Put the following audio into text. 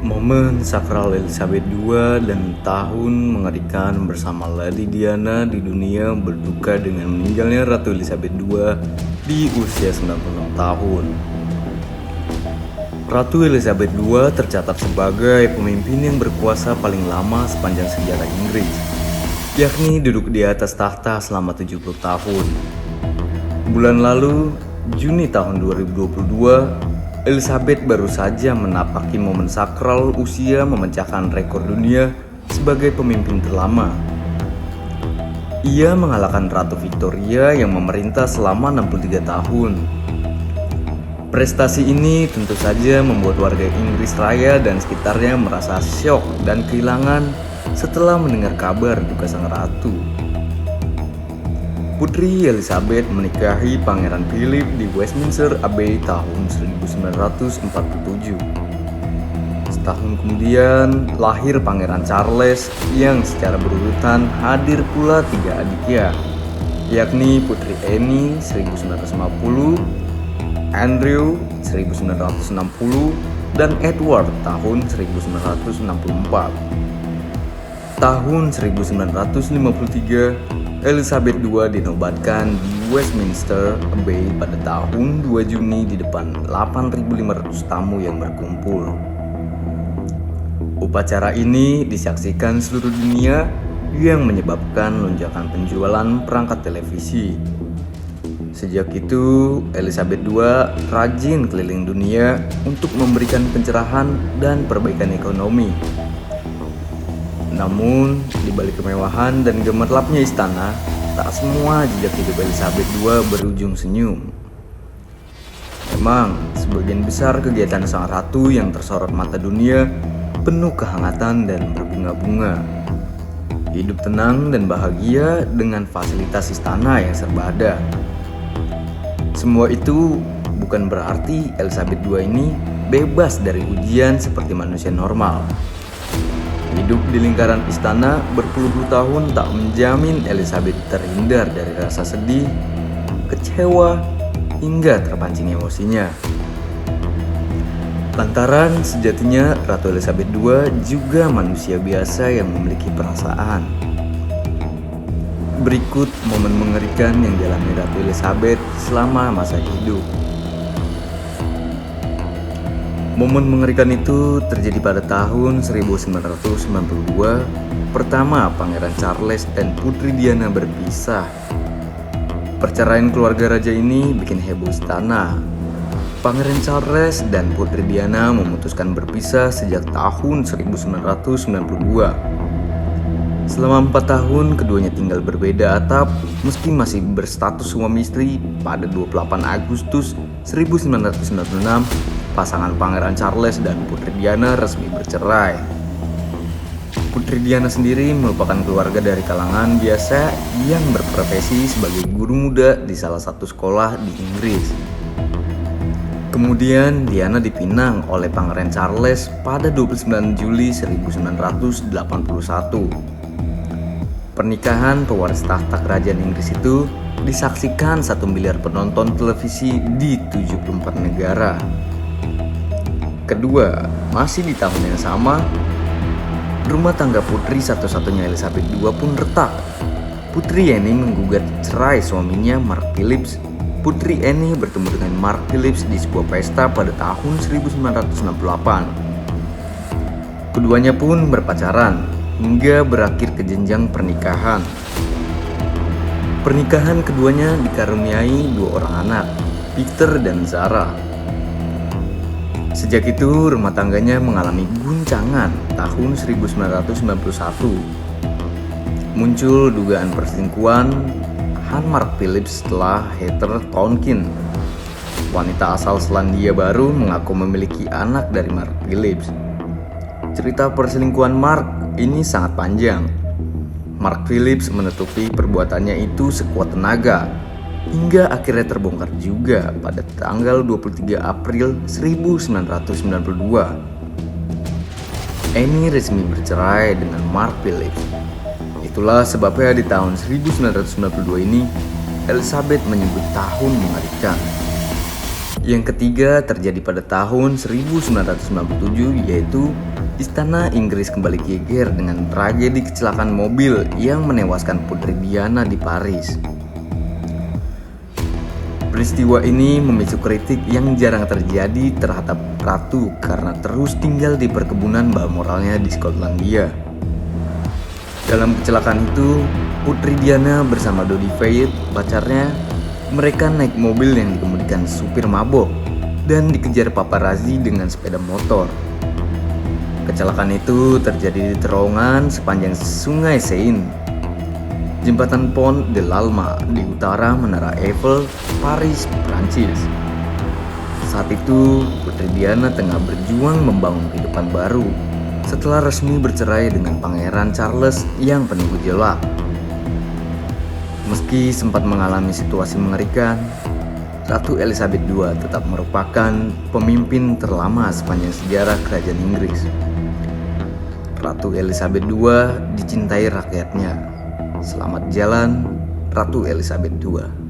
Momen sakral Elizabeth II dan tahun mengerikan bersama Lady Diana di dunia berduka dengan meninggalnya Ratu Elizabeth II di usia 96 tahun. Ratu Elizabeth II tercatat sebagai pemimpin yang berkuasa paling lama sepanjang sejarah Inggris, yakni duduk di atas tahta selama 70 tahun. Bulan lalu, Juni tahun 2022, Elizabeth baru saja menapaki momen sakral usia memecahkan rekor dunia sebagai pemimpin terlama. Ia mengalahkan Ratu Victoria yang memerintah selama 63 tahun. Prestasi ini tentu saja membuat warga Inggris Raya dan sekitarnya merasa syok dan kehilangan setelah mendengar kabar duka sang ratu. Putri Elizabeth menikahi Pangeran Philip di Westminster Abbey tahun 1947. Setahun kemudian lahir Pangeran Charles yang secara berurutan hadir pula 3 adiknya, yakni Putri Anne 1950, Andrew 1960, dan Edward tahun 1964. Tahun 1953, Elizabeth II dinobatkan di Westminster Abbey pada tahun 2 Juni di depan 8.500 tamu yang berkumpul. Upacara ini disaksikan seluruh dunia yang menyebabkan lonjakan penjualan perangkat televisi. Sejak itu, Elizabeth II rajin keliling dunia untuk memberikan pencerahan dan perbaikan ekonomi. Namun, di balik kemewahan dan gemerlapnya istana, tak semua jejak hidup Elizabeth II berujung senyum. Memang, sebagian besar kegiatan sang ratu yang tersorot mata dunia penuh kehangatan dan berbunga-bunga. Hidup tenang dan bahagia dengan fasilitas istana yang serba ada. Semua itu bukan berarti Elizabeth II ini bebas dari ujian seperti manusia normal. Hidup di lingkaran istana berpuluh-puluh tahun tak menjamin Elizabeth terhindar dari rasa sedih, kecewa, hingga terpancing emosinya. Lantaran sejatinya Ratu Elizabeth II juga manusia biasa yang memiliki perasaan. Berikut momen mengerikan yang dialami Ratu Elizabeth selama masa hidup. Momen mengerikan itu terjadi pada tahun 1992. Pertama, Pangeran Charles dan Putri Diana berpisah. Perceraian keluarga raja ini bikin heboh istana. Pangeran Charles dan Putri Diana memutuskan berpisah sejak tahun 1992. Selama 4 tahun, keduanya tinggal berbeda atap meski masih berstatus suami istri. Pada 28 Agustus 1996, pasangan Pangeran Charles dan Putri Diana resmi bercerai. Putri Diana sendiri merupakan keluarga dari kalangan biasa yang berprofesi sebagai guru muda di salah satu sekolah di Inggris. Kemudian Diana dipinang oleh Pangeran Charles pada 29 Juli 1981. Pernikahan pewaris tahta kerajaan Inggris itu disaksikan 1 miliar penonton televisi di 74 negara. Kedua, masih di tahun yang sama, rumah tangga putri satu-satunya Elizabeth II pun retak. Putri Anne menggugat cerai suaminya Mark Phillips. Putri Anne bertemu dengan Mark Phillips di sebuah pesta pada tahun 1968. Keduanya pun berpacaran hingga berakhir ke jenjang pernikahan. Pernikahan keduanya dikaruniai 2 orang anak, Peter dan Zara. Sejak itu, rumah tangganya mengalami guncangan tahun 1991. Muncul dugaan perselingkuhan Mark Phillips setelah Heather Tonkin, wanita asal Selandia Baru, mengaku memiliki anak dari Mark Phillips. Cerita perselingkuhan Mark ini sangat panjang. Mark Phillips menutupi perbuatannya itu sekuat tenaga, hingga akhirnya terbongkar juga pada tanggal 23 April 1992. Anne resmi bercerai dengan Mark Phillips. Itulah sebabnya di tahun 1992 ini Elizabeth menyebut tahun mengerikan. Yang ketiga terjadi pada tahun 1997, yaitu Istana Inggris kembali geger dengan tragedi kecelakaan mobil yang menewaskan Putri Diana di Paris. Peristiwa ini memicu kritik yang jarang terjadi terhadap ratu karena terus tinggal di perkebunan Balmoralnya di Skotlandia. Dalam kecelakaan itu, Putri Diana bersama Dodi Fayed, pacarnya, mereka naik mobil yang dikemudikan supir mabok dan dikejar paparazzi dengan sepeda motor. Kecelakaan itu terjadi di terowongan sepanjang Sungai Seine, Jembatan Pont de l'Alma di utara Menara Eiffel, Paris, Prancis. Saat itu, Putri Diana tengah berjuang membangun kehidupan baru setelah resmi bercerai dengan Pangeran Charles yang penuh gejolak. Meski sempat mengalami situasi mengerikan, Ratu Elizabeth II tetap merupakan pemimpin terlama sepanjang sejarah Kerajaan Inggris. Ratu Elizabeth II dicintai rakyatnya. Selamat jalan, Ratu Elizabeth II.